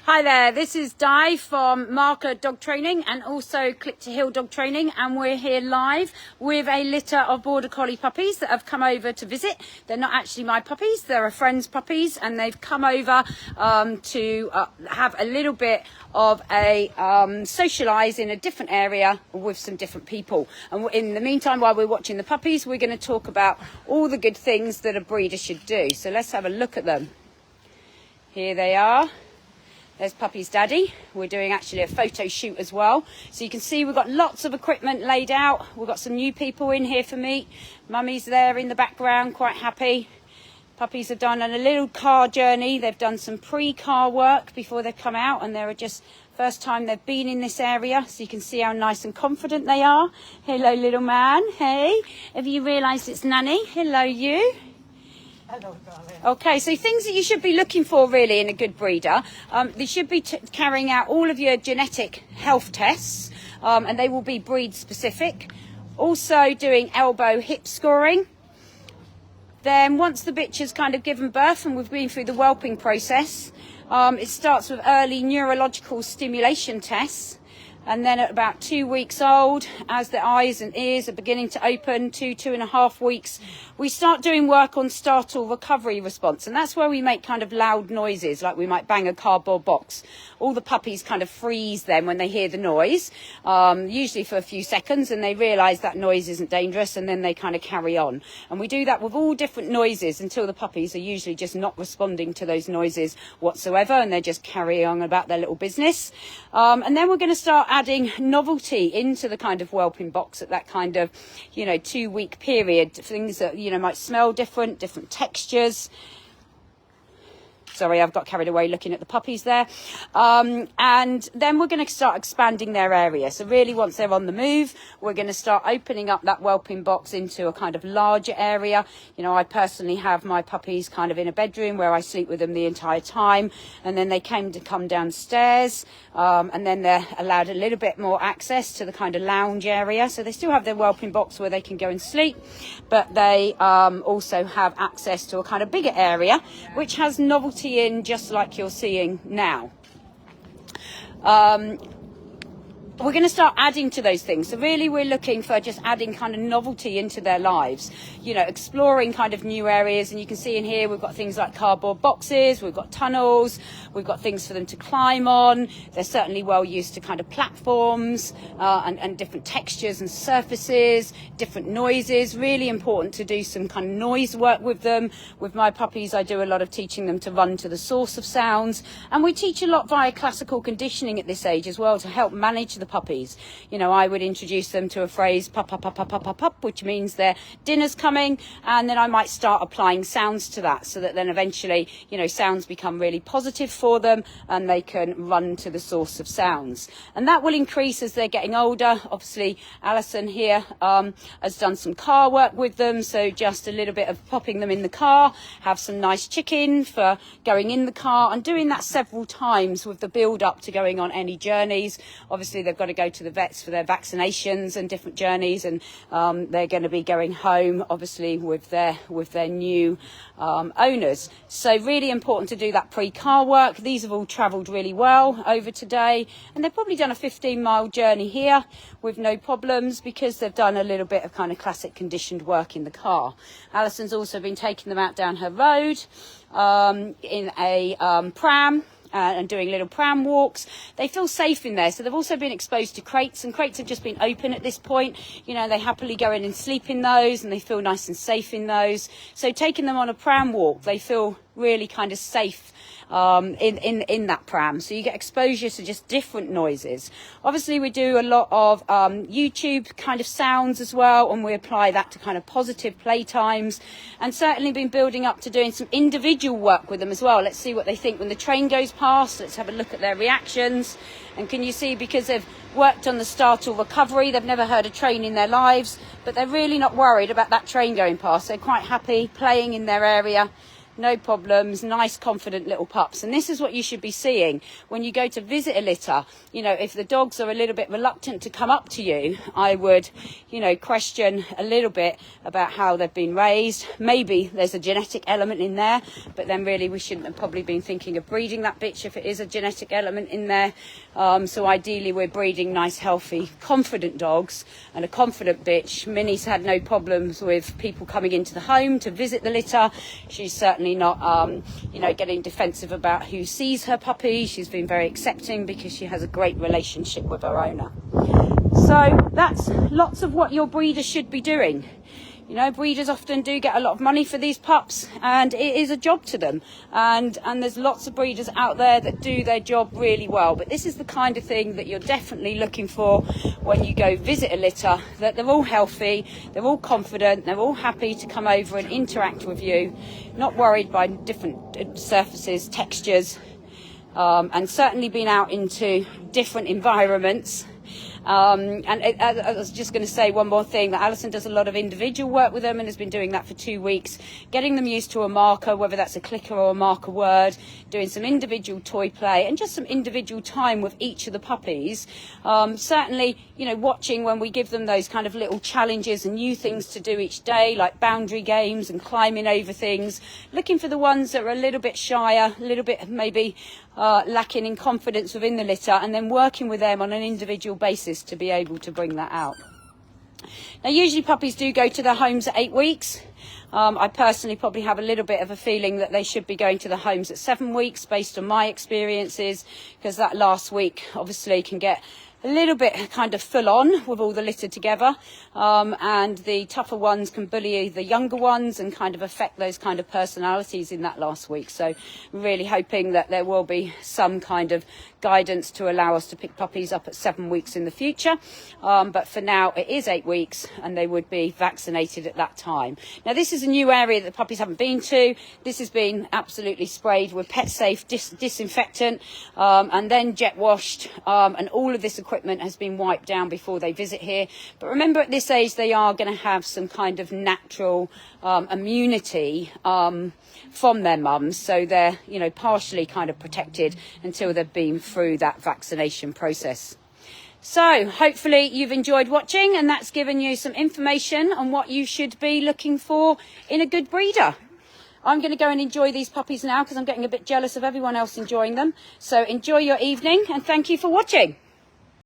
Hi there, this is Di from Marka Dog Training and also Click to Heel Dog Training, and we're here live with a litter of Border Collie puppies that have come over to visit. They're not actually my puppies, they're a friend's puppies, and they've come over to have a little bit of a socialise in a different area with some different people. And in the meantime, while we're watching the puppies, we're going to talk about all the good things that a breeder should do. So let's have a look at them. Here they are. There's Puppy's daddy. We're doing actually a photo shoot as well. So you can see we've got lots of equipment laid out. We've got some new people in here for me. Mummy's there in the background, quite happy. Puppies have done a little car journey. They've done some pre-car work before they've come out, and they're just first time they've been in this area. So you can see how nice and confident they are. Hello, little man. Hey, have you realised it's Nanny? Hello, you. Hello, darling. Okay, so things that you should be looking for really in a good breeder. They should be carrying out all of your genetic health tests, and they will be breed specific. Also doing elbow hip scoring. Then once the bitch has kind of given birth and we've been through the whelping process, it starts with early neurological stimulation tests. And then at about 2 weeks old, as the eyes and ears are beginning to open, 2.5 weeks, we start doing work on startle recovery response. And that's where we make kind of loud noises, like we might bang a cardboard box. All the puppies kind of freeze then when they hear the noise, usually for a few seconds, and they realise that noise isn't dangerous, and then they kind of carry on. And we do that with all different noises until the puppies are usually just not responding to those noises whatsoever, and they're just carrying on about their little business. And then we're going to start adding novelty into the kind of whelping box at that kind of, 2 week period. Things that, might smell different textures. Sorry, I've got carried away looking at the puppies there. And then we're going to start expanding their area. So really once they're on the move, we're going to start opening up that whelping box into a kind of larger area. I personally have my puppies kind of in a bedroom where I sleep with them the entire time. And then they come downstairs, and then they're allowed a little bit more access to the kind of lounge area. So they still have their whelping box where they can go and sleep, but they also have access to a kind of bigger area, which has novelty in, just like you're seeing now. We're going to start adding to those things. So really we're looking for just adding kind of novelty into their lives, exploring kind of new areas. And you can see in here we've got things like cardboard boxes, we've got tunnels, we've got things for them to climb on. They're certainly well used to kind of platforms and different textures and surfaces, different noises. Really important to do some kind of noise work with them. With my puppies, I do a lot of teaching them to run to the source of sounds. And we teach a lot via classical conditioning at this age as well to help manage the puppies. I would introduce them to a phrase, pup, pup, pup, pup, pup, pup, pup, which means their dinner's coming, and then I might start applying sounds to that, so that then eventually, sounds become really positive for them and they can run to the source of sounds. And that will increase as they're getting older. Obviously, Alison here has done some car work with them, so just a little bit of popping them in the car, have some nice chicken for going in the car, and doing that several times with the build up to going on any journeys. Obviously, they've got to go to the vets for their vaccinations and different journeys, and they're going to be going home obviously with their new owners. So really important to do that pre-car work. These have all travelled really well over today, and they've probably done a 15-mile journey here with no problems, because they've done a little bit of kind of classic conditioned work in the car. Alison's also been taking them out down her road in a pram, and doing little pram walks. They feel safe in there. So they've also been exposed to crates, and crates have just been open at this point. They happily go in and sleep in those, and they feel nice and safe in those. So taking them on a pram walk, they feel really kind of safe in that pram. So you get exposure to just different noises. Obviously we do a lot of YouTube kind of sounds as well, and we apply that to kind of positive play times, and certainly been building up to doing some individual work with them as well. Let's see what they think when the train goes past. Let's have a look at their reactions. And can you see, because they've worked on the startle recovery, they've never heard a train in their lives, but they're really not worried about that train going past. They're quite happy playing in their area. no problems, nice, confident little pups. And this is what you should be seeing when you go to visit a litter. You know, if the dogs are a little bit reluctant to come up to you, I would, you know, question a little bit about how they've been raised. Maybe there's a genetic element in there, but then really we shouldn't have probably been thinking of breeding that bitch if it is a genetic element in there. So ideally we're breeding nice, healthy, confident dogs and a confident bitch. Minnie's had no problems with people coming into the home to visit the litter. She's certainly not, you know, getting defensive about who sees her puppy. She's been very accepting because she has a great relationship with her owner. So that's lots of what your breeder should be doing. You know, breeders often do get a lot of money for these pups, and it is a job to them. And there's lots of breeders out there that do their job really well. But this is the kind of thing that you're definitely looking for when you go visit a litter, that they're all healthy, they're all confident, they're all happy to come over and interact with you, not worried by different surfaces, textures, and certainly been out into different environments. I was just going to say one more thing, that Alison does a lot of individual work with them and has been doing that for 2 weeks, getting them used to a marker, whether that's a clicker or a marker word, doing some individual toy play and just some individual time with each of the puppies. Certainly, you know, watching when we give them those kind of little challenges and new things to do each day, like boundary games and climbing over things, looking for the ones that are a little bit shyer, a little bit maybe lacking in confidence within the litter, and then working with them on an individual basis to be able to bring that out. Now, usually puppies do go to their homes at 8 weeks. I personally probably have a little bit of a feeling that they should be going to the homes at 7 weeks based on my experiences, because that last week obviously can get a little bit kind of full on with all the litter together, and the tougher ones can bully the younger ones and kind of affect those kind of personalities in that last week. So really hoping that there will be some kind of guidance to allow us to pick puppies up at 7 weeks in the future, but for now it is 8 weeks and they would be vaccinated at that time. Now, this is a new area that puppies haven't been to. This has been absolutely sprayed with pet safe disinfectant, and then jet washed, and all of this equipment has been wiped down before they visit here. But remember, at this age they are going to have some kind of natural immunity from their mums, so they're, you know, partially kind of protected until they've been through that vaccination process. So hopefully you've enjoyed watching, and that's given you some information on what you should be looking for in a good breeder. I'm going to go and enjoy these puppies now because I'm getting a bit jealous of everyone else enjoying them. So enjoy your evening and thank you for watching.